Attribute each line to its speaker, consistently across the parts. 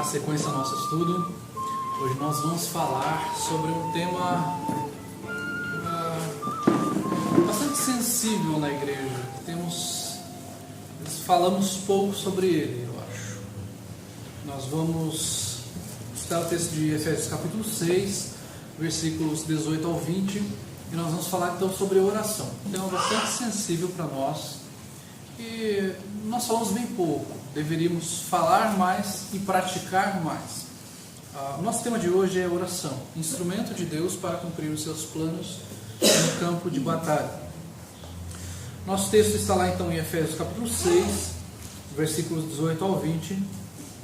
Speaker 1: sequência ao nosso estudo. Hoje nós vamos falar sobre um tema bastante sensível na igreja. Falamos pouco sobre ele, eu acho. Nós vamos estudar o texto de Efésios capítulo 6, versículos 18 ao 20, e nós vamos falar então sobre oração. Um tema bastante sensível para nós, e nós falamos bem pouco. Deveríamos falar mais e praticar mais. O nosso tema de hoje é oração, instrumento de Deus para cumprir os seus planos no campo de batalha. Nosso texto está lá então em Efésios capítulo 6, versículos 18 ao 20.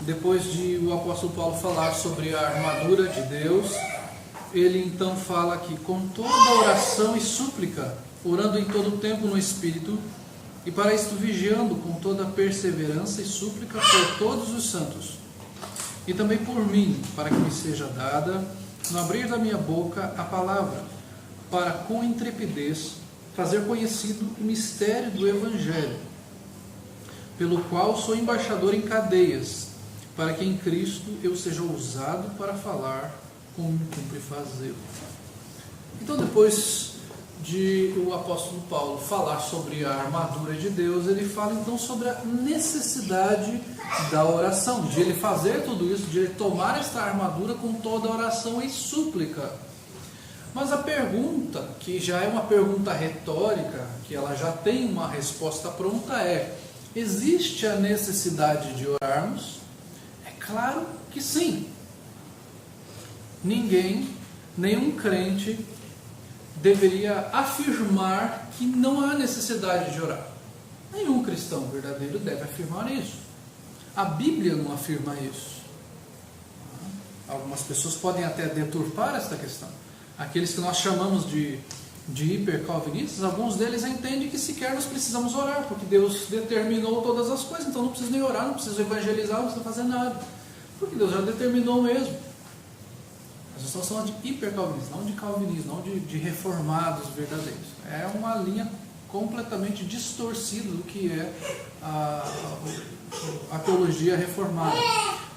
Speaker 1: Depois de o apóstolo Paulo falar sobre a armadura de Deus, ele então fala que com toda oração e súplica, orando em todo o tempo no Espírito, e para isto vigiando com toda perseverança e súplica por todos os santos, e também por mim, para que me seja dada, no abrir da minha boca, a palavra, para com intrepidez fazer conhecido o mistério do Evangelho, pelo qual sou embaixador em cadeias, para que em Cristo eu seja ousado para falar como me cumpre fazê-lo. Então, depois de o apóstolo Paulo falar sobre a armadura de Deus, ele fala então sobre a necessidade da oração, de ele fazer tudo isso, de ele tomar esta armadura com toda oração e súplica. Mas a pergunta, que já é uma pergunta retórica, que ela já tem uma resposta pronta, é: existe a necessidade de orarmos? É claro que sim. Nenhum crente deveria afirmar que não há necessidade de orar. Nenhum cristão verdadeiro deve afirmar isso. A Bíblia não afirma isso. Algumas pessoas podem até deturpar esta questão. Aqueles que nós chamamos de hipercalvinistas, alguns deles entendem que sequer nós precisamos orar, porque Deus determinou todas as coisas, então não preciso nem orar, não preciso evangelizar, não preciso fazer nada, porque Deus já determinou mesmo. Mas nós estamos falando de hipercalvinistas, não de calvinistas, não de reformados verdadeiros. É uma linha completamente distorcida do que é a teologia reformada.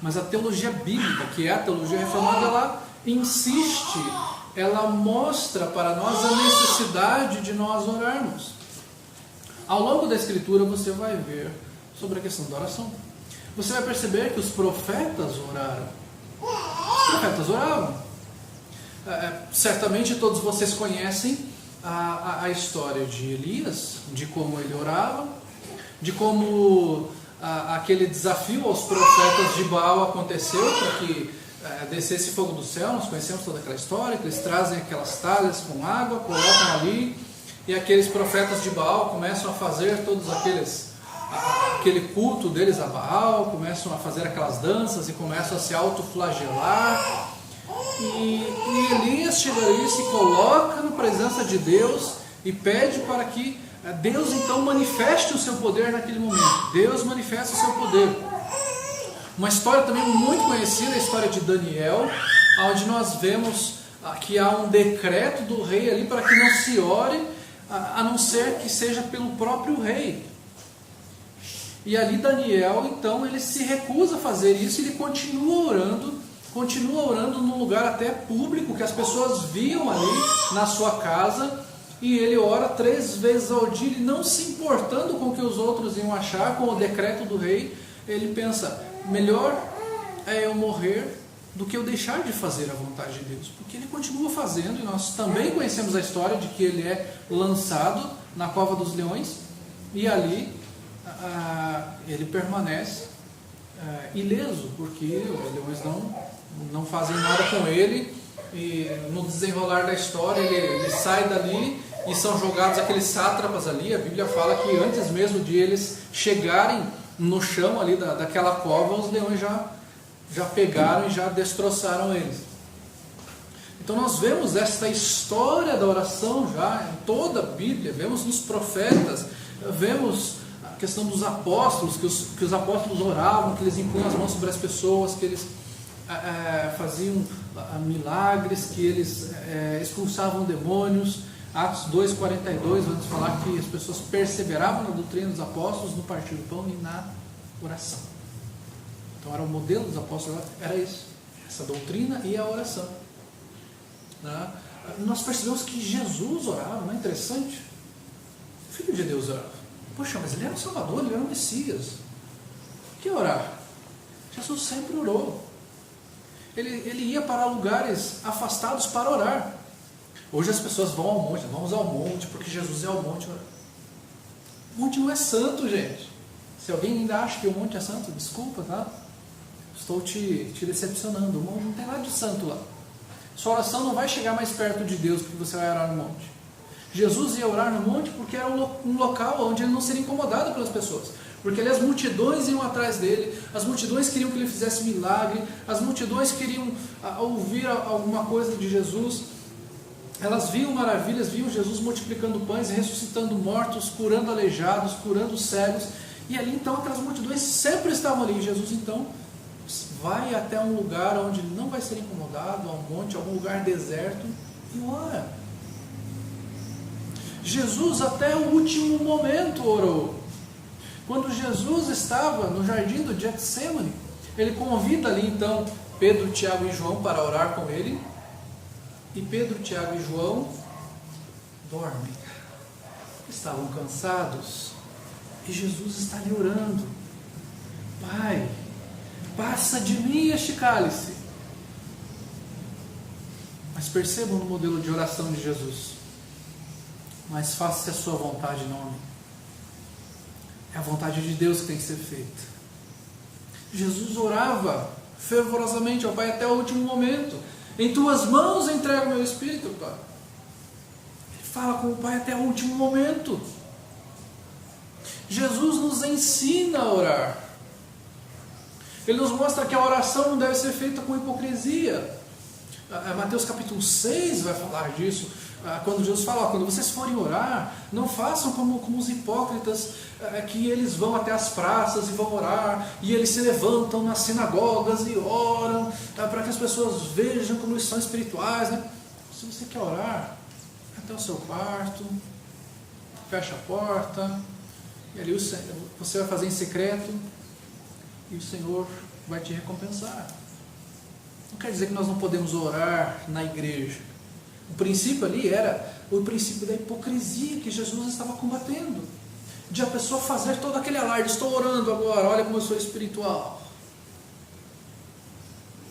Speaker 1: Mas a teologia bíblica, que é a teologia reformada, ela insiste, ela mostra para nós a necessidade de nós orarmos. Ao longo da Escritura você vai ver sobre a questão da oração. Você vai perceber que os profetas oraram. Os profetas oravam. Certamente todos vocês conhecem a história de Elias, de como ele orava, de como aquele desafio aos profetas de Baal aconteceu para que descesse fogo do céu. Nós conhecemos toda aquela história, que eles trazem aquelas talhas com água, colocam ali, e aqueles profetas de Baal começam a fazer todos aquele culto deles a Baal, começam a fazer aquelas danças e começam a se autoflagelar. E Elias chega ali, se coloca na presença de Deus e pede para que Deus então manifeste o seu poder naquele momento. Deus manifesta o seu poder. Uma história também muito conhecida, a história de Daniel, onde nós vemos que há um decreto do rei ali para que não se ore, a não ser que seja pelo próprio rei. E ali Daniel, então, ele se recusa a fazer isso, e ele continua orando num lugar até público, que as pessoas viam ali na sua casa, e ele ora 3 vezes ao dia, e não se importando com o que os outros iam achar, com o decreto do rei. Ele pensa: melhor é eu morrer do que eu deixar de fazer a vontade de Deus, porque ele continua fazendo. E nós também conhecemos a história de que ele é lançado na cova dos leões, e ali ele permanece ileso, porque os leões não fazem nada com ele. E no desenrolar da história ele sai dali, e são jogados aqueles sátrapas ali. A Bíblia fala que antes mesmo de eles chegarem no chão ali daquela cova, os leões já pegaram e já destroçaram eles. Então nós vemos esta história da oração já em toda a Bíblia, vemos nos profetas, vemos a questão dos apóstolos, que os apóstolos oravam, que eles impunham as mãos sobre as pessoas, que eles faziam milagres, que eles expulsavam demônios. Atos 2,42 vai nos falar que as pessoas perseveravam na doutrina dos apóstolos, no partir do pão e na oração. Então era o modelo dos apóstolos, era isso, essa doutrina e a oração. Né? Nós percebemos que Jesus orava, não é interessante? O Filho de Deus orava. Poxa, mas ele era o Salvador, ele era o Messias. O que orar? Jesus sempre orou. Ele ia para lugares afastados para orar. Hoje as pessoas vão ao monte, vamos ao monte, porque Jesus é ao monte. O monte não é santo, gente. Se alguém ainda acha que o monte é santo, desculpa, tá? Estou te decepcionando. O monte não tem nada de santo lá. Sua oração não vai chegar mais perto de Deus porque você vai orar no monte. Jesus ia orar no monte porque era um local onde ele não seria incomodado pelas pessoas. Porque ali as multidões iam atrás dele, as multidões queriam que ele fizesse milagre, as multidões queriam ouvir alguma coisa de Jesus. Elas viam maravilhas, viam Jesus multiplicando pães, ressuscitando mortos, curando aleijados, curando cegos. E ali então aquelas multidões sempre estavam ali. Jesus então vai até um lugar onde ele não vai ser incomodado, a um monte, a algum lugar deserto, e ora. Jesus até o último momento orou. Quando Jesus estava no jardim do Getsemane, ele convida ali então Pedro, Tiago e João para orar com ele. E Pedro, Tiago e João dormem. Estavam cansados. E Jesus está ali orando. Pai, passa de mim este cálice. Mas percebam no modelo de oração de Jesus. Mas faça-se a sua vontade, não a minha. É a vontade de Deus que tem que ser feita. Jesus orava fervorosamente ao Pai até o último momento. Em tuas mãos entrego o meu espírito, Pai. Ele fala com o Pai até o último momento. Jesus nos ensina a orar. Ele nos mostra que a oração não deve ser feita com hipocrisia. Mateus capítulo 6 vai falar disso. Quando Jesus fala, quando vocês forem orar, não façam como os hipócritas, que eles vão até as praças e vão orar, e eles se levantam nas sinagogas e oram, para que as pessoas vejam como eles são espirituais, né? Se você quer orar, até o seu quarto, fecha a porta, e ali você vai fazer em secreto, e o Senhor vai te recompensar. Não quer dizer que nós não podemos orar na igreja. O princípio ali era o princípio da hipocrisia que Jesus estava combatendo. De a pessoa fazer todo aquele alarde, estou orando agora, olha como eu sou espiritual.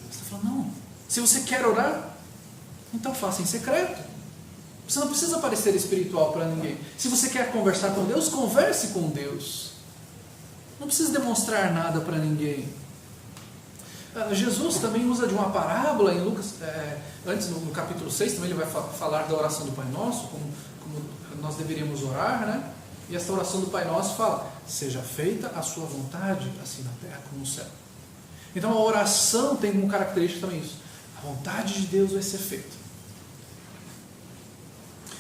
Speaker 1: Você está falando, não. Se você quer orar, então faça em secreto. Você não precisa parecer espiritual para ninguém. Se você quer conversar com Deus, converse com Deus. Não precisa demonstrar nada para ninguém. Jesus também usa de uma parábola em Lucas, antes no capítulo 6, também ele vai falar da oração do Pai Nosso, como nós deveríamos orar, né? E essa oração do Pai Nosso fala, seja feita a sua vontade, assim na terra como no céu. Então a oração tem como característica também isso, a vontade de Deus vai ser feita.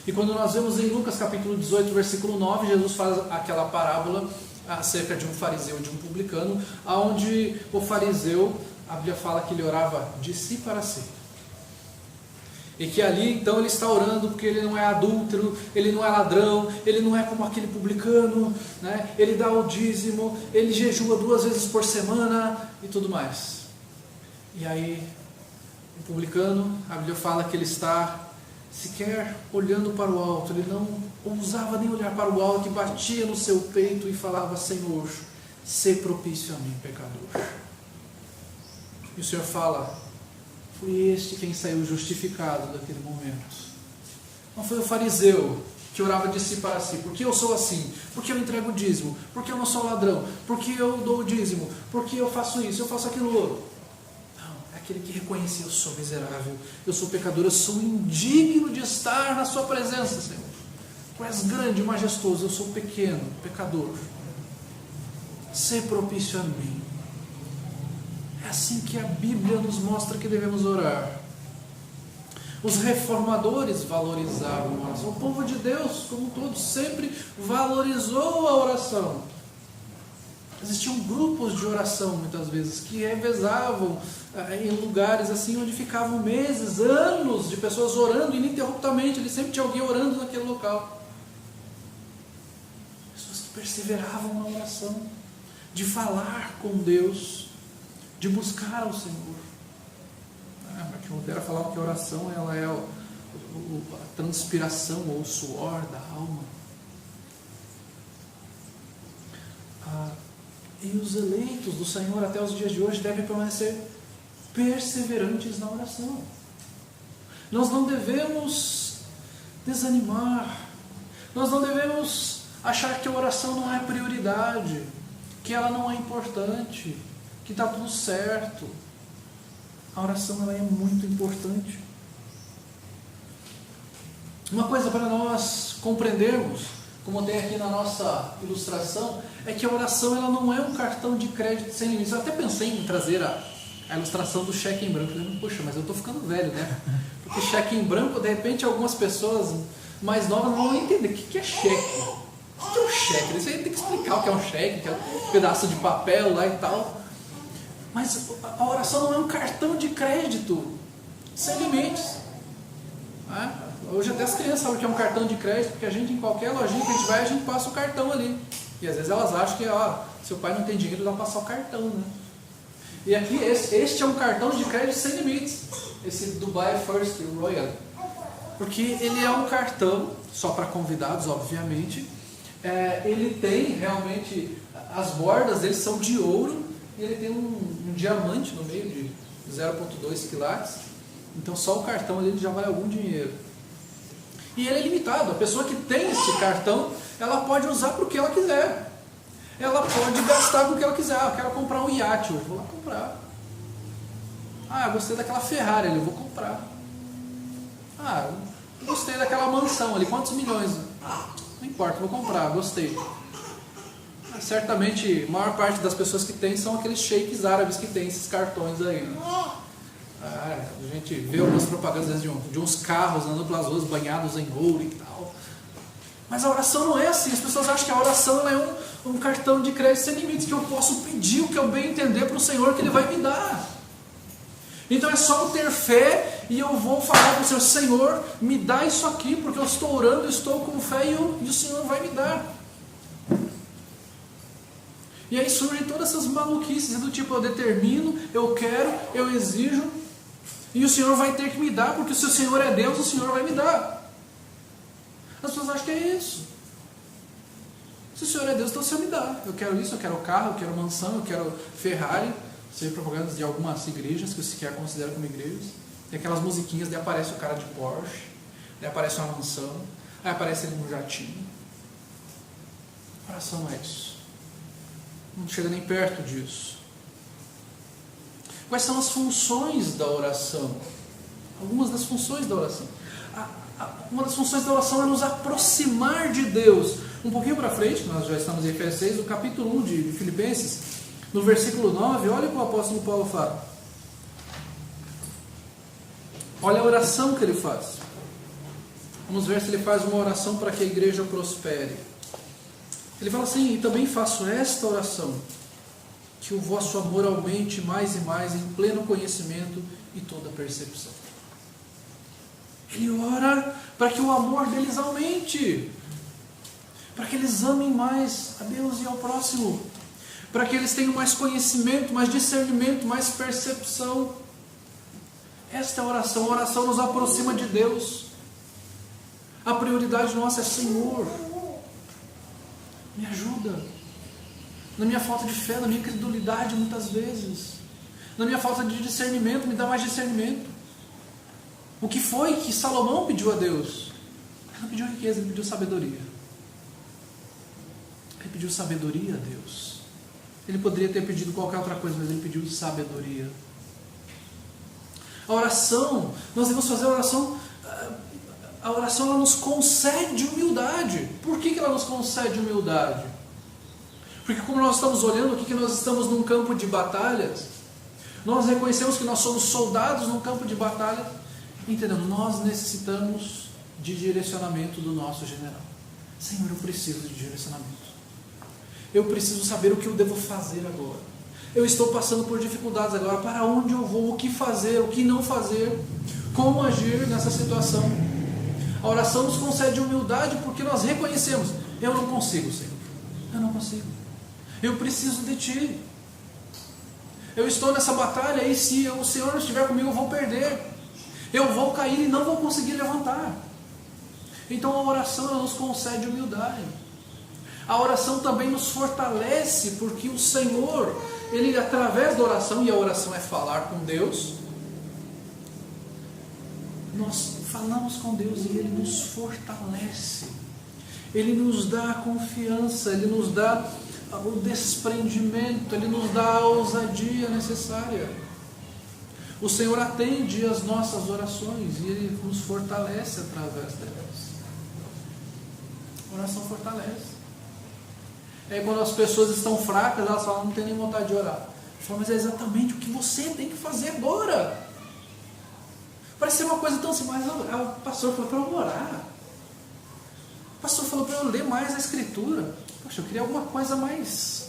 Speaker 1: E quando nós vemos em Lucas capítulo 18, versículo 9, Jesus faz aquela parábola acerca de um fariseu e de um publicano, onde o fariseu, a Bíblia fala que ele orava de si para si. E que ali então ele está orando porque ele não é adúltero, ele não é ladrão, ele não é como aquele publicano, né? Ele dá o dízimo, ele jejua 2 vezes por semana e tudo mais. E aí o publicano, a Bíblia fala que ele está sequer olhando para o alto, ele não ousava nem olhar para o alto, e batia no seu peito e falava, Senhor, sê propício a mim, pecador. E o Senhor fala, foi este quem saiu justificado daquele momento. Não foi o fariseu que orava de si para si, porque eu sou assim, porque eu entrego o dízimo, porque eu não sou ladrão, porque eu dou o dízimo, porque eu faço isso, eu faço aquilo outro. Não, é aquele que reconhece, eu sou miserável, eu sou pecador, eu sou indigno de estar na sua presença, Senhor. Tu és grande e majestoso, eu sou pequeno, pecador. Sê propício a mim. É assim que a Bíblia nos mostra que devemos orar. Os reformadores valorizavam a oração. O povo de Deus, como todos, sempre valorizou a oração. Existiam grupos de oração, muitas vezes, que revezavam em lugares assim, onde ficavam meses, anos de pessoas orando ininterruptamente. Ele sempre tinha alguém orando naquele local. Pessoas que perseveravam na oração, de falar com Deus. de buscar ao Senhor. Martin Lutero falava que a oração ela é a transpiração ou o suor da alma. E os eleitos do Senhor até os dias de hoje devem permanecer perseverantes na oração. Nós não devemos desanimar, nós não devemos achar que a oração não é prioridade, que ela não é importante, que está tudo certo. A oração ela é muito importante. Uma coisa para nós compreendermos, como tem aqui na nossa ilustração, é que a oração ela não é um cartão de crédito sem limites. Eu até pensei em trazer a ilustração do cheque em branco. Poxa, mas eu estou ficando velho, né? Porque cheque em branco, de repente, algumas pessoas mais novas não vão entender. O que é cheque? O que é um cheque? Isso aí tem que explicar o que é um cheque, que é um pedaço de papel lá e tal. Mas a oração não é um cartão de crédito sem limites. Hoje até as crianças sabem que é um cartão de crédito, porque a gente, em qualquer lojinha que a gente vai, a gente passa o cartão ali. E às vezes elas acham que seu pai não tem dinheiro, dá para passar o cartão, né? E aqui, este é um cartão de crédito sem limites. Esse Dubai First Royal. Porque ele é um cartão, só para convidados, obviamente. Ele tem realmente, as bordas dele são de ouro, e ele tem um diamante no meio de 0,2 quilates. Então só o cartão ele já vale algum dinheiro. E ele é limitado. A pessoa que tem esse cartão, ela pode usar para o que ela quiser. Ela pode gastar com o que ela quiser. Eu quero comprar um iate, eu vou lá comprar. Eu gostei daquela Ferrari ali, eu vou comprar. Eu gostei daquela mansão ali, quantos milhões? Não importa, vou comprar, gostei. Certamente, a maior parte das pessoas que tem são aqueles sheiks árabes que tem esses cartões aí, né? A gente vê algumas propagandas de uns carros andando pelas ruas banhados em ouro e tal. Mas a oração não é assim. As pessoas acham que a oração é um cartão de crédito sem limites, que eu posso pedir o que eu bem entender para o Senhor, que Ele vai me dar. Então é só eu ter fé e eu vou falar para o Senhor: Senhor, me dá isso aqui, porque eu estou orando, estou com fé e o Senhor vai me dar. E aí surgem todas essas maluquices do tipo: eu determino, eu quero, eu exijo, e o Senhor vai ter que me dar, porque se o Senhor é Deus, o Senhor vai me dar. As pessoas acham que é isso. Se o Senhor é Deus, então o Senhor me dá. Eu quero isso, eu quero carro, eu quero mansão, eu quero Ferrari. Sei propagandas de algumas igrejas que você quer considerar como igrejas. Tem aquelas musiquinhas, daí aparece o cara de Porsche, daí aparece uma mansão, aí aparece ele num jatinho. A oração é isso. Não chega nem perto disso. Quais são as funções da oração? Algumas das funções da oração. Uma das funções da oração é nos aproximar de Deus. Um pouquinho para frente, nós já estamos em Efésios 6, no capítulo 1 de Filipenses, no versículo 9, olha o que o apóstolo Paulo fala. Olha a oração que ele faz. Vamos ver se ele faz uma oração para que a igreja prospere. Ele fala assim: e também faço esta oração, que o vosso amor aumente mais e mais em pleno conhecimento e toda percepção. Ele ora para que o amor deles aumente, para que eles amem mais a Deus e ao próximo, para que eles tenham mais conhecimento, mais discernimento, mais percepção. Esta é a oração. A oração nos aproxima de Deus. A prioridade nossa é: Senhor, me ajuda na minha falta de fé, na minha credulidade muitas vezes, na minha falta de discernimento, me dá mais discernimento. O que foi que Salomão pediu a Deus? Ele não pediu riqueza, ele pediu sabedoria. Ele pediu sabedoria a Deus. Ele poderia ter pedido qualquer outra coisa, mas ele pediu sabedoria. A oração, nós devemos fazer a oração. A oração ela nos concede humildade. Por que ela nos concede humildade? Porque como nós estamos olhando aqui que nós estamos num campo de batalhas, nós reconhecemos que nós somos soldados num campo de batalha, entendendo? Nós necessitamos de direcionamento do nosso general. Senhor, eu preciso de direcionamento. Eu preciso saber o que eu devo fazer agora. Eu estou passando por dificuldades agora. Para onde eu vou? O que fazer? O que não fazer? Como agir nessa situação? A oração nos concede humildade porque nós reconhecemos: eu não consigo, Senhor. Eu não consigo. Eu preciso de Ti. Eu estou nessa batalha e se o Senhor não estiver comigo eu vou perder. Eu vou cair e não vou conseguir levantar. Então a oração ela nos concede humildade. A oração também nos fortalece, porque o Senhor, Ele através da oração, e a oração é falar com Deus, nós falamos com Deus e Ele nos fortalece. Ele nos dá a confiança, Ele nos dá o desprendimento, Ele nos dá a ousadia necessária. O Senhor atende as nossas orações e Ele nos fortalece através delas. A oração fortalece. É quando as pessoas estão fracas, elas falam, não tem nem vontade de orar. Eu falo, mas é exatamente o que você tem que fazer agora. Parece ser uma coisa tão simples, mas o pastor falou para eu orar. O pastor falou para eu ler mais a Escritura. Poxa, eu queria alguma coisa mais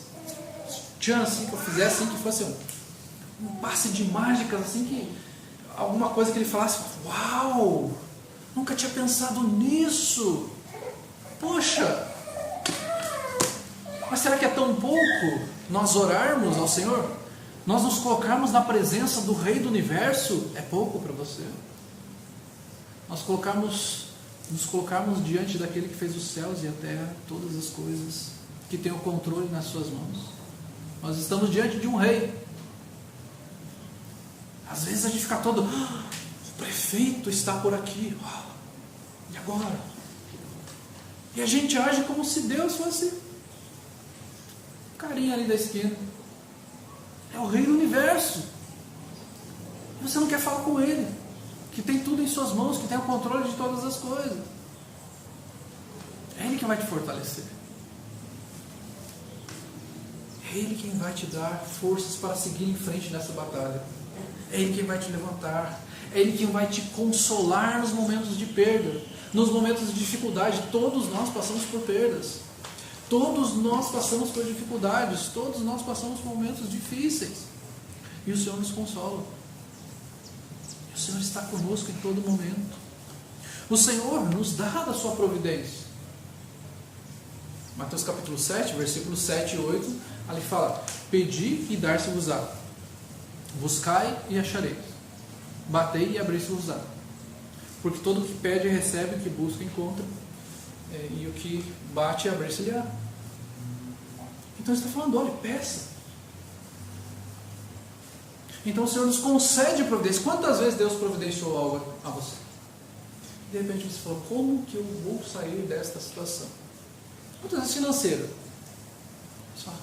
Speaker 1: tchan, assim, que eu fizesse, assim, que fosse um passe de mágicas, assim, que alguma coisa que ele falasse, uau, nunca tinha pensado nisso. Poxa, mas será que é tão pouco nós orarmos ao Senhor? Nós nos colocarmos na presença do Rei do Universo é pouco para você? Nós nos colocarmos diante daquele que fez os céus e a terra, todas as coisas, que tem o controle nas suas mãos. Nós estamos diante de um rei. Às vezes a gente fica todo, o prefeito está por aqui, e agora? E a gente age como se Deus fosse o carinha ali da esquina. É o Rei do Universo. Você não quer falar com Ele, que tem tudo em suas mãos, que tem o controle de todas as coisas. É Ele que vai te fortalecer. É Ele quem vai te dar forças para seguir em frente nessa batalha. É Ele quem vai te levantar. É Ele quem vai te consolar nos momentos de perda, nos momentos de dificuldade. Todos nós passamos por perdas. Todos nós passamos por dificuldades. Todos nós passamos por momentos difíceis. E o Senhor nos consola. E o Senhor está conosco em todo momento. O Senhor nos dá da sua providência. Mateus capítulo 7, versículos 7 e 8, ali fala: pedi e dar-se-vos-á, buscai e achareis, batei e abrir-se-vos-á, porque todo o que pede recebe, o que busca encontra, e o que bate abrir-se-lhe-á. Então ele está falando, olha, peça. Então o Senhor nos concede providência. Quantas vezes Deus providenciou algo a você? De repente você falou, como que eu vou sair desta situação? Quantas vezes financeira? Só,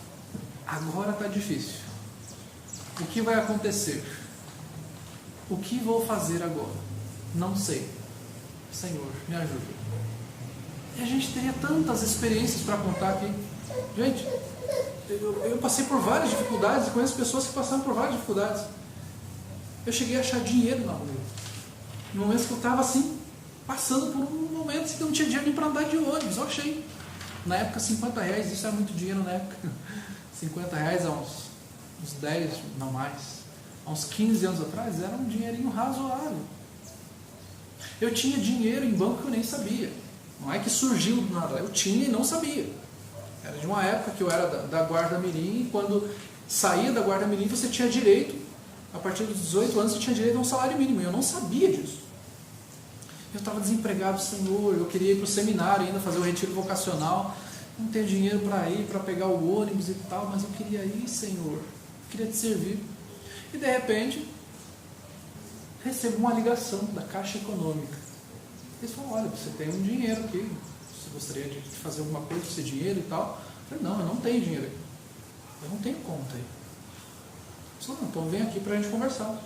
Speaker 1: agora está difícil. O que vai acontecer? O que vou fazer agora? Não sei. Senhor, me ajuda. E a gente teria tantas experiências para contar aqui. Gente, eu passei por várias dificuldades e conheço pessoas que passaram por várias dificuldades. Eu cheguei a achar dinheiro na rua. Em momentos que eu estava assim, passando por um momento que eu não tinha dinheiro nem para andar de ônibus. Eu achei. Na época, R$50, isso era muito dinheiro na época. R$50 há uns 10, não mais. Há uns 15 anos atrás, era um dinheirinho razoável. Eu tinha dinheiro em banco que eu nem sabia. Não é que surgiu do nada, eu tinha e não sabia. Era de uma época que eu era da Guarda Mirim, e quando saía da Guarda Mirim, você tinha direito, a partir dos 18 anos, você tinha direito a um salário mínimo. E eu não sabia disso. Eu estava desempregado, Senhor, eu queria ir para o seminário ainda, fazer o retiro vocacional, não tenho dinheiro para ir, para pegar o ônibus e tal, mas eu queria ir, Senhor, eu queria te servir. E de repente, recebo uma ligação da Caixa Econômica. Eles falam, olha, você tem um dinheiro aqui, você gostaria de fazer alguma coisa com esse dinheiro e tal? Eu falei, não, eu não tenho dinheiro aí, eu não tenho conta aí. Eles falaram, então vem aqui para a gente conversar.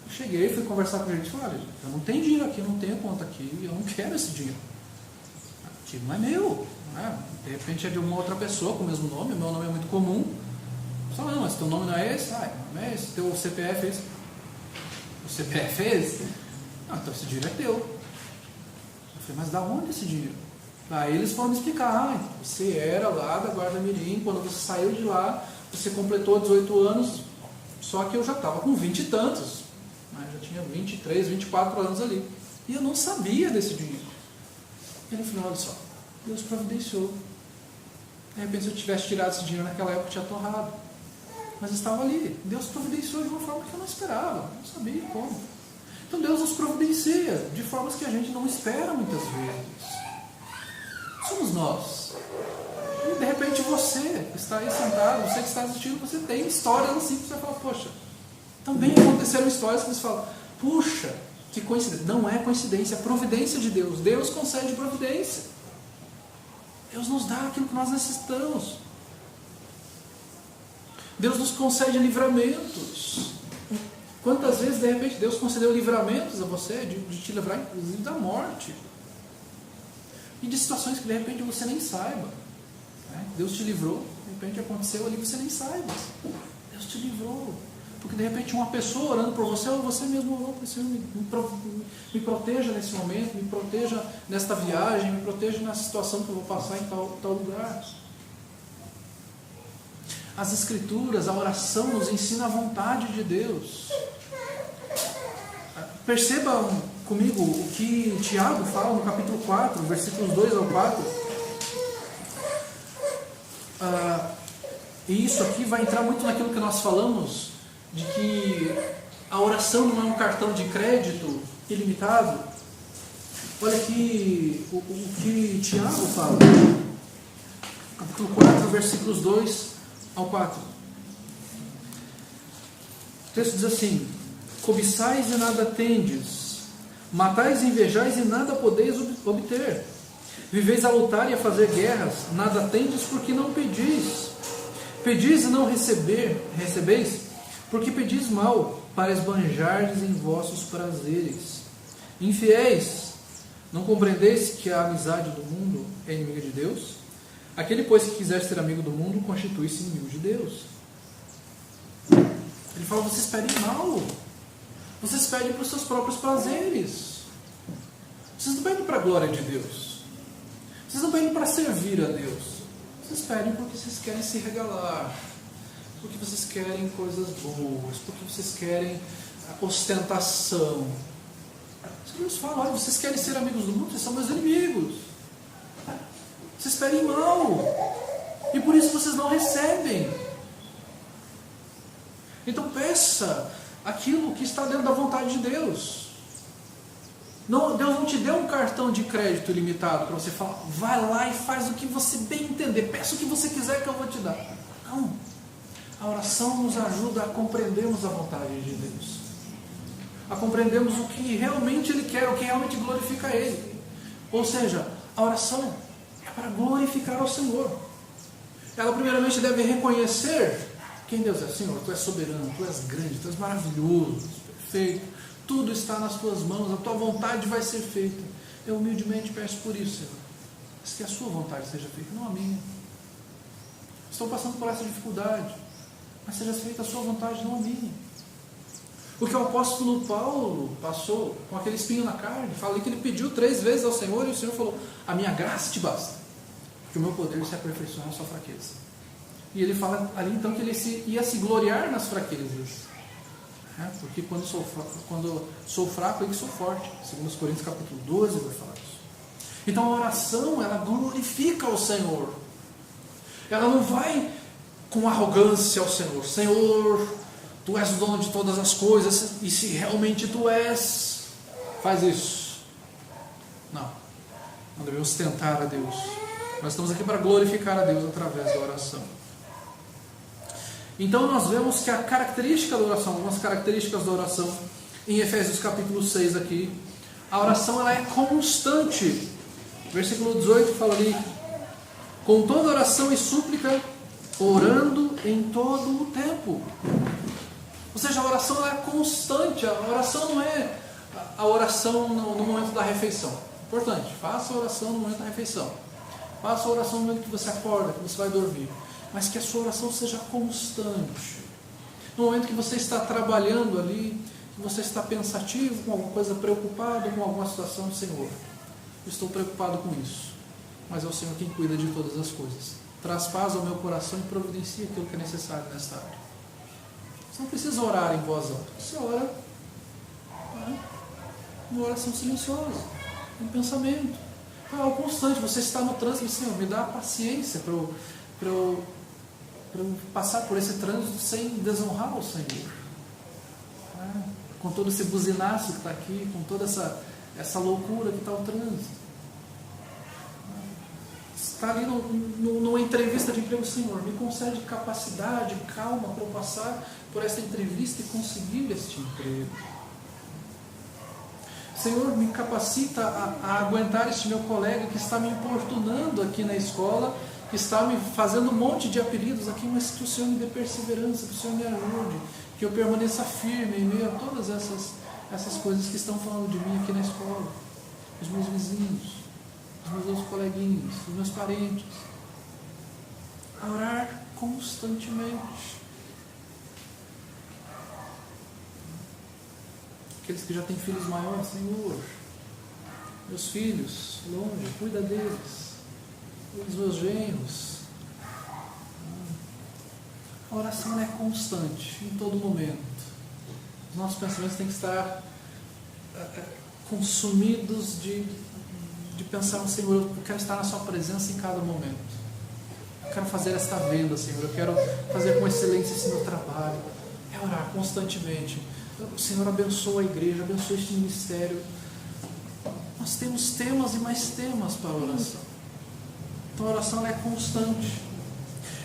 Speaker 1: Eu cheguei, fui conversar com a gente e falei, olha, eu não tenho dinheiro aqui, eu não tenho conta aqui, eu não quero esse dinheiro. Aqui não é meu, não é? De repente é de uma outra pessoa com o mesmo nome, o meu nome é muito comum. Eu falei, não, mas teu nome não é esse? Ah, não é esse, teu CPF é esse. O CPF é esse? Ah, então esse dinheiro é teu. Eu falei, mas da onde esse dinheiro? Aí eles foram me explicar, você era lá da Guarda Mirim, quando você saiu de lá, você completou 18 anos, só que eu já estava com 20 e tantos. Já tinha 23, 24 anos ali. E eu não sabia desse dinheiro. E no final, olha só, Deus providenciou. De repente, se eu tivesse tirado esse dinheiro naquela época, eu tinha torrado. mas estava ali. Deus providenciou de uma forma que eu não esperava, não sabia como. Então Deus nos providencia de formas que a gente não espera muitas vezes. Somos nós. E de repente você está aí sentado, você que está assistindo, você tem histórias assim que você fala, poxa, também aconteceram histórias que você fala, puxa, que coincidência. Não é coincidência, é providência de Deus. Deus concede providência. Deus nos dá aquilo que nós necessitamos. Deus nos concede livramentos. Quantas vezes, de repente, Deus concedeu livramentos a você, de te livrar, inclusive, da morte. E de situações que, de repente, você nem saiba. Deus te livrou, de repente aconteceu ali, você nem saiba. Deus te livrou. Porque, de repente, uma pessoa orando por você, ou você mesmo orou para o Senhor, me proteja nesse momento, me proteja nesta viagem, me proteja nessa situação que eu vou passar em tal lugar. As Escrituras, a oração nos ensina a vontade de Deus. Perceba comigo o que Tiago fala no capítulo 4, versículos 2 ao 4. E isso aqui vai entrar muito naquilo que nós falamos, de que a oração não é um cartão de crédito ilimitado. Olha aqui o que Tiago fala. Capítulo 4, versículos 2 ao 4. O texto diz assim: cobiçais e nada tendes, matais e invejais e nada podeis obter. Viveis a lutar e a fazer guerras, nada tendes porque não pedis. Pedis e não recebeis, porque pedis mal, para esbanjardes em vossos prazeres. Infiéis, não compreendeis que a amizade do mundo é inimiga de Deus? Aquele, pois, que quiser ser amigo do mundo, constitui-se inimigo de Deus. Ele fala, vocês pedem mal. Vocês pedem para os seus próprios prazeres. Vocês não pedem para a glória de Deus. Vocês não pedem para servir a Deus. Vocês pedem porque vocês querem se regalar. Porque vocês querem coisas boas. Porque vocês querem ostentação. Deus fala, olha, vocês querem ser amigos do mundo? Vocês são meus inimigos. Vocês pedem mal. E por isso vocês não recebem. Então peça aquilo que está dentro da vontade de Deus. Não, Deus não te deu um cartão de crédito ilimitado para você falar, vai lá e faz o que você bem entender, peça o que você quiser que eu vou te dar. Não. A oração nos ajuda a compreendermos a vontade de Deus. A compreendermos o que realmente Ele quer, o que realmente glorifica Ele. Ou seja, a oração é para glorificar ao Senhor. Ela primeiramente deve reconhecer quem Deus é. Senhor, Tu és soberano, Tu és grande, Tu és maravilhoso, perfeito. Tudo está nas Tuas mãos, a Tua vontade vai ser feita. Eu humildemente peço por isso, Senhor. Mas que a Sua vontade seja feita, não a minha. Estou passando por essa dificuldade, mas seja feita a Sua vontade, não a minha. O que o apóstolo Paulo passou com aquele espinho na carne, falei que ele pediu 3 vezes ao Senhor e o Senhor falou, a minha graça te basta, porque o meu poder se aperfeiçoa na sua fraqueza. E ele fala ali então que ele ia se gloriar nas fraquezas. Porque quando sou fraco, é que sou forte. Segundo Coríntios capítulo 12 vai falar isso. Então a oração, ela glorifica o Senhor. Ela não vai com arrogância ao Senhor. Senhor, Tu és o dono de todas as coisas, e se realmente Tu és, faz isso. Não devemos tentar a Deus. Nós estamos aqui para glorificar a Deus através da oração. Então nós vemos que a característica da oração, algumas características da oração, em Efésios capítulo 6 aqui, a oração ela é constante. Versículo 18 fala ali, com toda oração e súplica, orando em todo o tempo. Ou seja, a oração ela é constante. A oração não é a oração no momento da refeição. Importante, faça a oração no momento da refeição. Faça a oração no momento que você acorda, que você vai dormir. Mas que a sua oração seja constante. No momento que você está trabalhando ali, que você está pensativo com alguma coisa, preocupado com alguma situação, Senhor, eu estou preocupado com isso. Mas é o Senhor quem cuida de todas as coisas. Traz paz ao meu coração e providencia aquilo que é necessário nesta área. Você não precisa orar em voz alta. Você ora uma oração silenciosa, um pensamento. É algo constante. Você está no trânsito e Senhor, me dá paciência para eu para eu passar por esse trânsito sem desonrar o Senhor. Com todo esse buzinaço que está aqui, com toda essa loucura que está o trânsito. Está ali numa entrevista de emprego, Senhor, me concede capacidade, calma para eu passar por essa entrevista e conseguir este emprego. Senhor, me capacita a aguentar este meu colega que está me importunando aqui na escola, que está me fazendo um monte de apelidos aqui, mas que o Senhor me dê perseverança, que o Senhor me ajude, que eu permaneça firme em meio a todas essas coisas que estão falando de mim aqui na escola, os meus vizinhos, os meus outros coleguinhas, os meus parentes. A orar constantemente. Aqueles que já têm filhos maiores, Senhor, meus filhos, longe, cuida deles, os meus genros. A oração é constante, em todo momento. Os nossos pensamentos têm que estar consumidos de pensar no Senhor. Eu quero estar na sua presença em cada momento. Eu quero fazer esta venda, Senhor. Eu quero fazer com excelência esse meu trabalho. É orar constantemente. O Senhor abençoa a igreja, abençoa este ministério. Nós temos temas e mais temas para a oração. Então a oração é constante.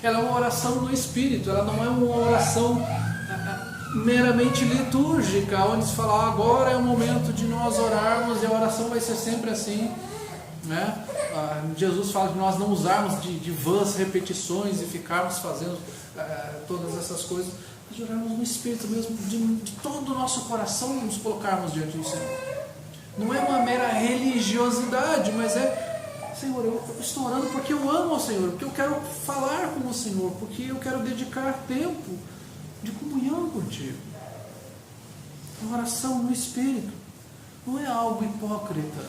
Speaker 1: Ela é uma oração no Espírito, ela não é uma oração meramente litúrgica, onde se fala, agora é o momento de nós orarmos, e a oração vai ser sempre assim, né? Jesus fala de nós não usarmos de vãs repetições e ficarmos fazendo todas essas coisas, mas de orarmos no Espírito mesmo, de todo o nosso coração nos colocarmos diante do Senhor. Não é uma mera religiosidade, mas Senhor, eu estou orando porque eu amo ao Senhor, porque eu quero falar com o Senhor, porque eu quero dedicar tempo de comunhão contigo. A oração no Espírito não é algo hipócrita,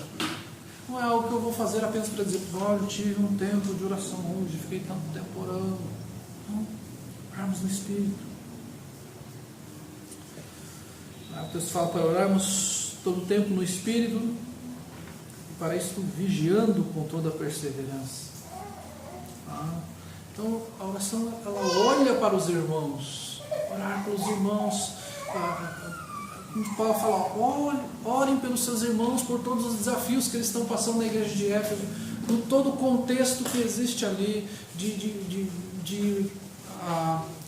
Speaker 1: não é algo que eu vou fazer apenas para dizer, olha, eu tive um tempo de oração hoje, fiquei tanto tempo orando. Não, orarmos no Espírito. O texto fala para orarmos todo o tempo no Espírito, e para isso vigiando com toda a perseverança. Então a oração, ela olha para os irmãos, orar pelos irmãos. Paulo fala, orem pelos seus irmãos por todos os desafios que eles estão passando na igreja de Éfeso, por todo o contexto que existe ali, de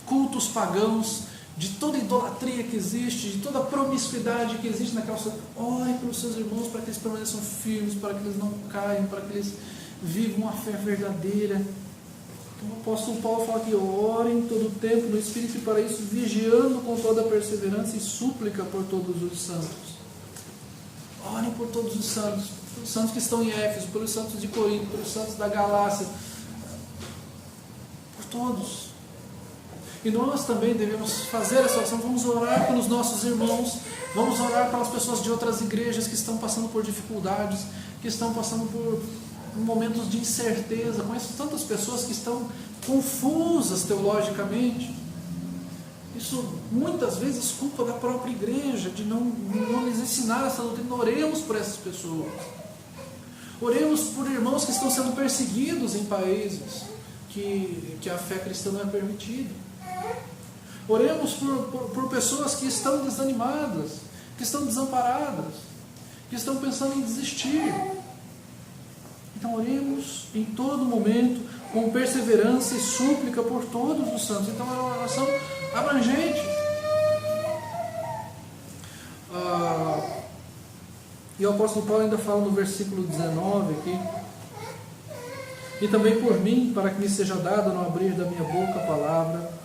Speaker 1: cultos pagãos, de toda idolatria que existe, de toda promiscuidade que existe naquela sociedade. Orem pelos seus irmãos para que eles permaneçam firmes, para que eles não caiam, para que eles vivam a fé verdadeira. Então, o apóstolo Paulo fala que orem todo o tempo no Espírito, e para isso vigiando com toda a perseverança e súplica por todos os santos. Orem por todos os santos que estão em Éfeso, pelos santos de Corinto, pelos santos da Galácia, por todos. E nós também devemos fazer essa oração. Vamos orar pelos nossos irmãos, vamos orar pelas pessoas de outras igrejas que estão passando por dificuldades, que estão passando por momentos de incerteza. Conheço tantas pessoas que estão confusas teologicamente. Isso muitas vezes culpa da própria igreja, de não lhes ensinar essa doutrina. Oremos por essas pessoas. Oremos por irmãos que estão sendo perseguidos em países que a fé cristã não é permitida. Oremos por pessoas que estão desanimadas, que estão desamparadas, que estão pensando em desistir. Então oremos em todo momento, com perseverança e súplica por todos os santos. Então é uma oração abrangente. E o apóstolo Paulo ainda fala no versículo 19 aqui: e também por mim, para que me seja dada no abrir da minha boca a palavra,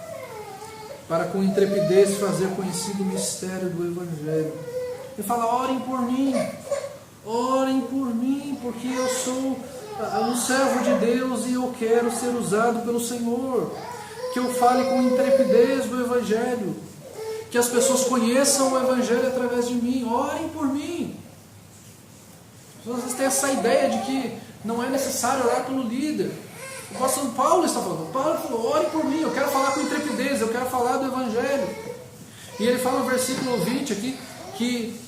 Speaker 1: para com intrepidez fazer conhecido o mistério do Evangelho. Ele fala, orem por mim, porque eu sou um servo de Deus e eu quero ser usado pelo Senhor. Que eu fale com intrepidez do Evangelho, que as pessoas conheçam o Evangelho através de mim. Orem por mim. As pessoas têm essa ideia de que não é necessário orar pelo líder. O apóstolo Paulo está falando. Paulo falou, ore por mim, eu quero falar com intrepidez, eu quero falar do Evangelho. E ele fala no versículo 20 aqui, que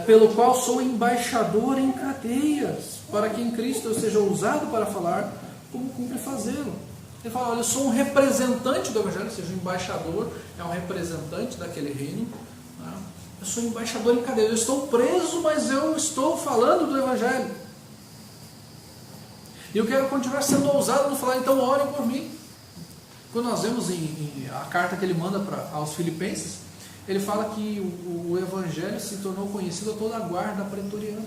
Speaker 1: pelo qual sou embaixador em cadeias, para que em Cristo eu seja usado para falar, como cumpre fazê-lo. Ele fala, olha, eu sou um representante do Evangelho, ou seja, um embaixador é um representante daquele reino. Né? Eu sou embaixador em cadeia, eu estou preso, mas eu estou falando do Evangelho. E eu quero continuar sendo ousado no falar, então orem por mim. Quando nós vemos a carta que ele manda aos Filipenses, ele fala que o Evangelho se tornou conhecido a toda a guarda pretoriana.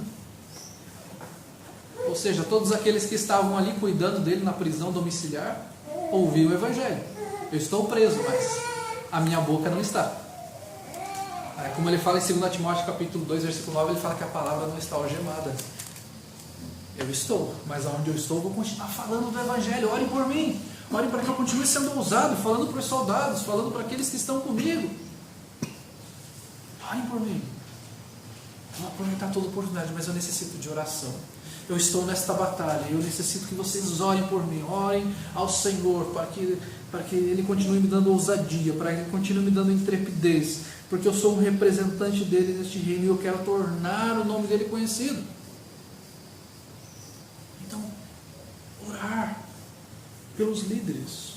Speaker 1: Ou seja, todos aqueles que estavam ali cuidando dele na prisão domiciliar, ouviram o Evangelho. Eu estou preso, mas a minha boca não está. Como ele fala em 2 Timóteo capítulo 2, versículo 9, ele fala que a palavra não está algemada. Eu estou, mas aonde eu estou, vou continuar falando do Evangelho. Orem por mim. Orem para que eu continue sendo ousado, falando para os soldados, falando para aqueles que estão comigo. Orem por mim. Vou aproveitar toda a oportunidade, mas eu necessito de oração. Eu estou nesta batalha, eu necessito que vocês orem por mim. Orem ao Senhor para que Ele continue me dando ousadia, para que Ele continue me dando intrepidez, porque eu sou um representante dele neste reino e eu quero tornar o nome dele conhecido. Então, orar pelos líderes.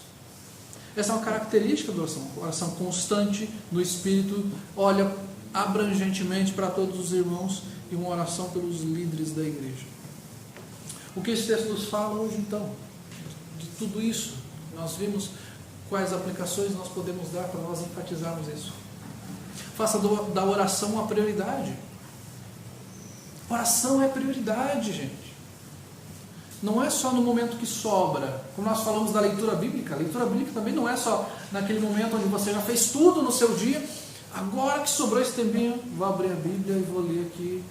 Speaker 1: Essa é uma característica da oração. Oração constante no Espírito, olha abrangentemente para todos os irmãos e uma oração pelos líderes da igreja. O que esse texto nos fala hoje, então? De tudo isso, nós vimos quais aplicações nós podemos dar para nós enfatizarmos isso. Faça da oração uma prioridade. Oração é prioridade, gente. Não é só no momento que sobra. Como nós falamos da leitura bíblica, a leitura bíblica também não é só naquele momento onde você já fez tudo no seu dia. Agora que sobrou esse tempinho, vou abrir a Bíblia e vou ler aqui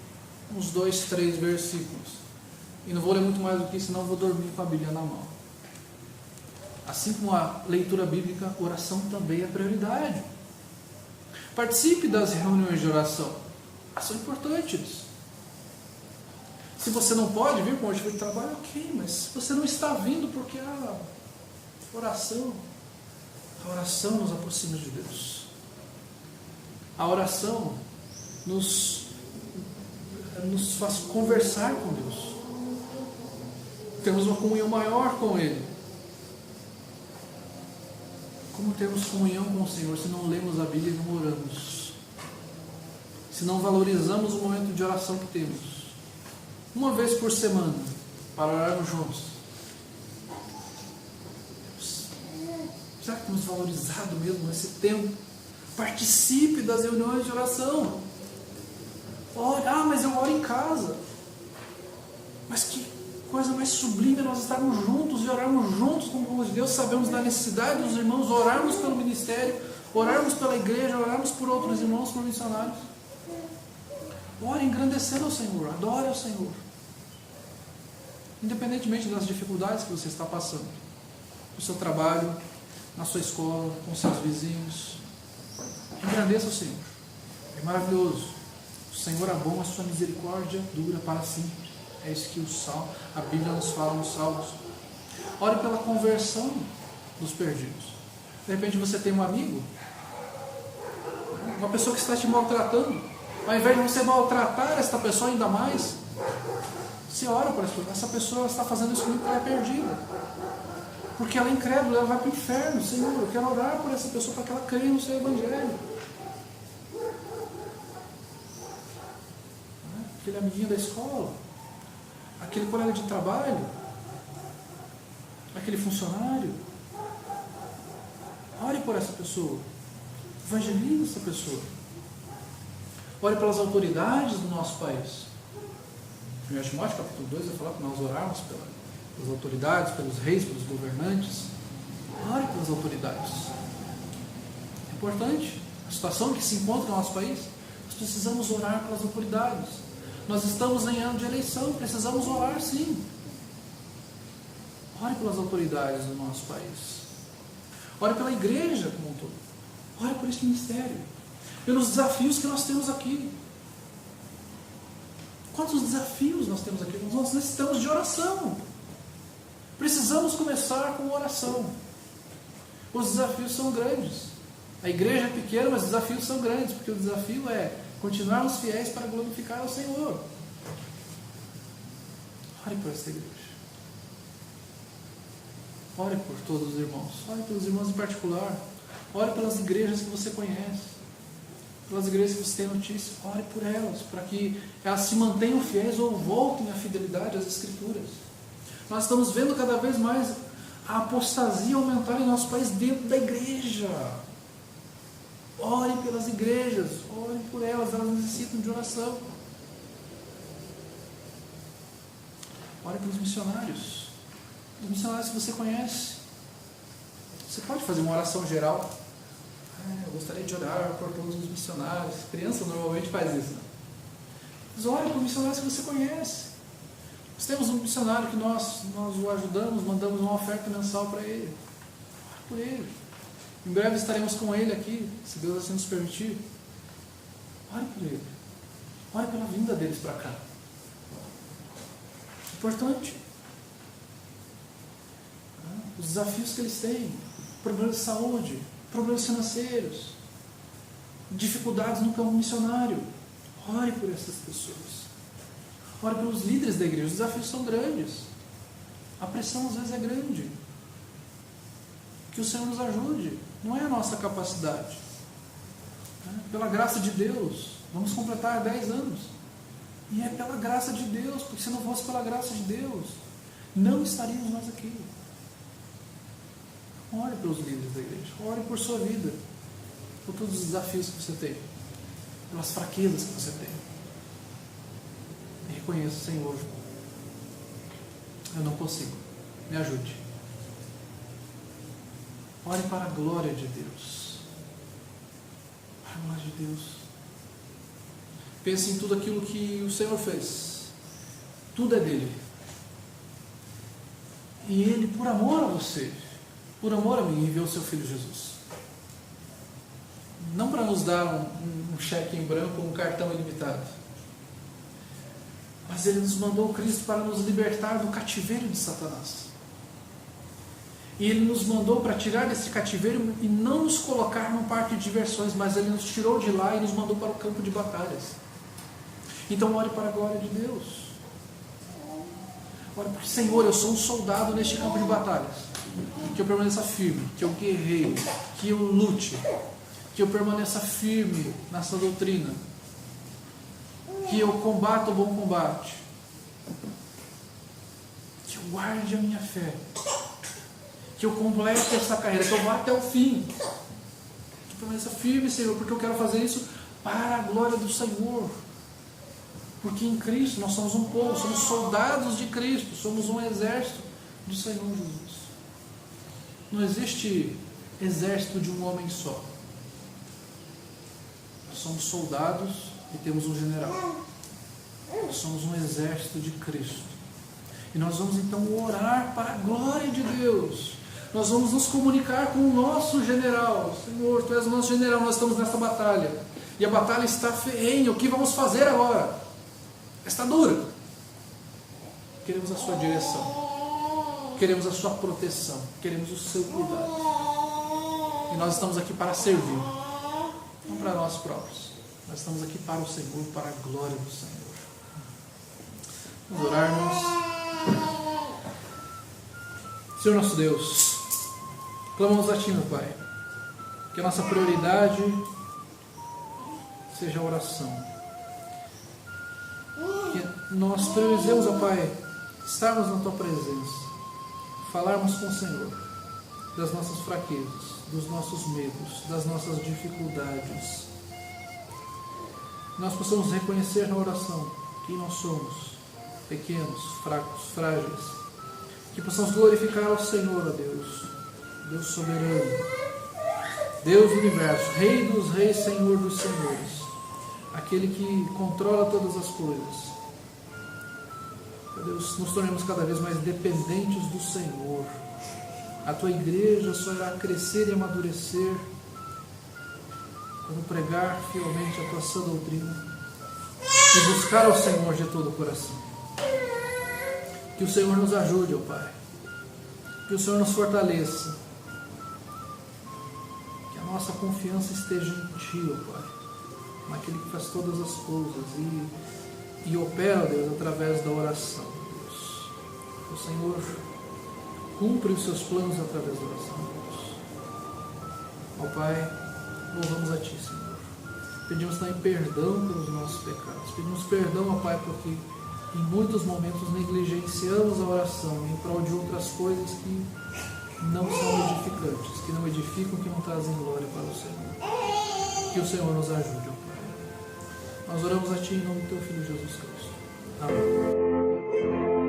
Speaker 1: uns 2, 3 versículos. E não vou ler muito mais do que isso, senão vou dormir com a Bíblia na mão. Assim como a leitura bíblica, oração também é prioridade. Participe das reuniões de oração. São importantes. Se você não pode vir com o motivo de trabalho, ok, mas se você não está vindo porque a oração nos aproxima de Deus. A oração nos faz conversar com Deus. Temos uma comunhão maior com Ele. Como temos comunhão com o Senhor se não lemos a Bíblia e não oramos? Se não valorizamos o momento de oração que temos? Uma vez por semana, para orarmos juntos. Será que temos valorizado mesmo esse tempo? Participe das reuniões de oração. Ore, mas eu oro em casa. Mas que coisa mais sublime nós estarmos juntos e orarmos juntos com o povo de Deus. Sabemos da necessidade dos irmãos, orarmos pelo ministério, orarmos pela igreja, orarmos por outros irmãos, por missionários. Ore engrandecendo ao Senhor, adore ao Senhor. Independentemente das dificuldades que você está passando, no seu trabalho, na sua escola, com seus vizinhos, engrandeça o Senhor. É maravilhoso. O Senhor é bom, a sua misericórdia dura para sempre. É isso que a Bíblia nos fala nos Salmos. Ore pela conversão dos perdidos. De repente você tem um amigo, uma pessoa que está te maltratando. Ao invés de você maltratar esta pessoa ainda mais, você ora por essa pessoa, está fazendo isso comigo porque ela é perdida. Porque ela é incrédula, ela vai para o inferno. Senhor, eu quero orar por essa pessoa para que ela creia no seu Evangelho. Aquele amiguinho da escola, aquele colega de trabalho, aquele funcionário. Ore por essa pessoa. Evangelize essa pessoa. Ore pelas autoridades do nosso país. Em 1 Timóteo capítulo 2 vai falar que nós orarmos pelas autoridades, pelos reis, pelos governantes. Ore pelas autoridades. É importante. A situação que se encontra no nosso país, nós precisamos orar pelas autoridades. Nós estamos em ano de eleição, precisamos orar sim. Ore pelas autoridades do nosso país. Ore pela igreja como um todo. Ore por esse ministério. Pelos desafios que nós temos aqui. Quantos desafios nós temos aqui? Nós necessitamos de oração. Precisamos começar com oração. Os desafios são grandes. A igreja é pequena, mas os desafios são grandes, porque o desafio é continuarmos fiéis para glorificar ao Senhor. Ore por essa igreja. Ore por todos os irmãos. Ore pelos irmãos em particular. Ore pelas igrejas que você conhece. Pelas igrejas que você tem notícia. Ore por elas, para que elas se mantenham fiéis ou voltem à fidelidade às Escrituras. Nós estamos vendo cada vez mais a apostasia aumentar em nosso país dentro da igreja. Ore pelas igrejas. Ore por elas necessitam de oração. Ore pelos missionários. Os missionários que você conhece. Você pode fazer uma oração geral. Eu gostaria de orar por todos os missionários. Criança normalmente faz isso. Mas ore por missionários que você conhece. Nós temos um missionário que nós o ajudamos, mandamos uma oferta mensal para ele. Ore por ele. Em breve estaremos com ele aqui, se Deus assim nos permitir. Ore por ele. Ore pela vinda deles para cá. Importante. Os desafios que eles têm, problemas de saúde, problemas financeiros, dificuldades no campo missionário. Ore por essas pessoas. Ore pelos líderes da igreja. Os desafios são grandes. A pressão às vezes é grande. Que o Senhor nos ajude. Não é a nossa capacidade. Pela graça de Deus, vamos completar 10 anos. E é pela graça de Deus, porque se não fosse pela graça de Deus, não estaríamos nós aqui. Ore pelos líderes da igreja. Ore por sua vida. Por todos os desafios que você tem. Pelas fraquezas que você tem. E reconheça, Senhor, eu não consigo. Me ajude. Ore para a glória de Deus. Para a glória de Deus. Pense em tudo aquilo que o Senhor fez. Tudo é dele. E Ele, por amor a você, por amor a mim, enviou o seu Filho Jesus. Não para nos dar um cheque em branco ou um cartão ilimitado. Mas Ele nos mandou Cristo para nos libertar do cativeiro de Satanás. E Ele nos mandou para tirar desse cativeiro e não nos colocar num parque de diversões, mas Ele nos tirou de lá e nos mandou para o campo de batalhas. Então ore para a glória de Deus. Ore porque, Senhor, eu sou um soldado neste campo de batalhas. Que eu permaneça firme, que eu guerreie, que eu lute, que eu permaneça firme nessa doutrina, que eu combata o bom combate, que eu guarde a minha fé, que eu complete essa carreira, que eu vá até o fim, que eu permaneça firme, Senhor, porque eu quero fazer isso para a glória do Senhor. Porque em Cristo nós somos um povo, somos soldados de Cristo, somos um exército do Senhor Jesus. Não existe exército de um homem só. Nós somos soldados e temos um general. Nós somos um exército de Cristo. E nós vamos então orar para a glória de Deus. Nós vamos nos comunicar com o nosso general. Senhor, Tu és o nosso general, nós estamos nessa batalha. E a batalha está ferrenha. O que vamos fazer agora? Está dura. Queremos a Sua direção. Queremos a Sua proteção. Queremos o Seu cuidado. E nós estamos aqui para servir. Não para nós próprios. Nós estamos aqui para o Senhor, para a glória do Senhor. Vamos orar, irmãos. Senhor nosso Deus, clamamos a Ti, meu Pai, que a nossa prioridade seja a oração. Que nós priorizemos, ó Pai, estarmos na Tua presença, falarmos com o Senhor das nossas fraquezas, dos nossos medos, das nossas dificuldades. Nós possamos reconhecer na oração quem nós somos, pequenos, fracos, frágeis. Que possamos glorificar ao Senhor, ó Deus, Deus soberano, Deus do universo, Rei dos reis, Senhor dos senhores, aquele que controla todas as coisas. Ó Deus, nos tornemos cada vez mais dependentes do Senhor. A Tua igreja só irá crescer e amadurecer quando pregar fielmente a Tua sã doutrina e buscar ao Senhor de todo o coração. Que o Senhor nos ajude, ó Pai. Que o Senhor nos fortaleça. Que a nossa confiança esteja em Ti, ó Pai. Naquele que faz todas as coisas e opera, Deus, através da oração, Deus. Que o Senhor cumpre os seus planos através da oração, Deus. Ó Pai, louvamos a Ti, Senhor. Pedimos também perdão pelos nossos pecados. Pedimos perdão, ó Pai, porque em muitos momentos negligenciamos a oração em prol de outras coisas que não são edificantes, que não edificam, que não trazem glória para o Senhor. Que o Senhor nos ajude, ó Pai. Nós oramos a Ti em nome do Teu Filho Jesus Cristo. Amém.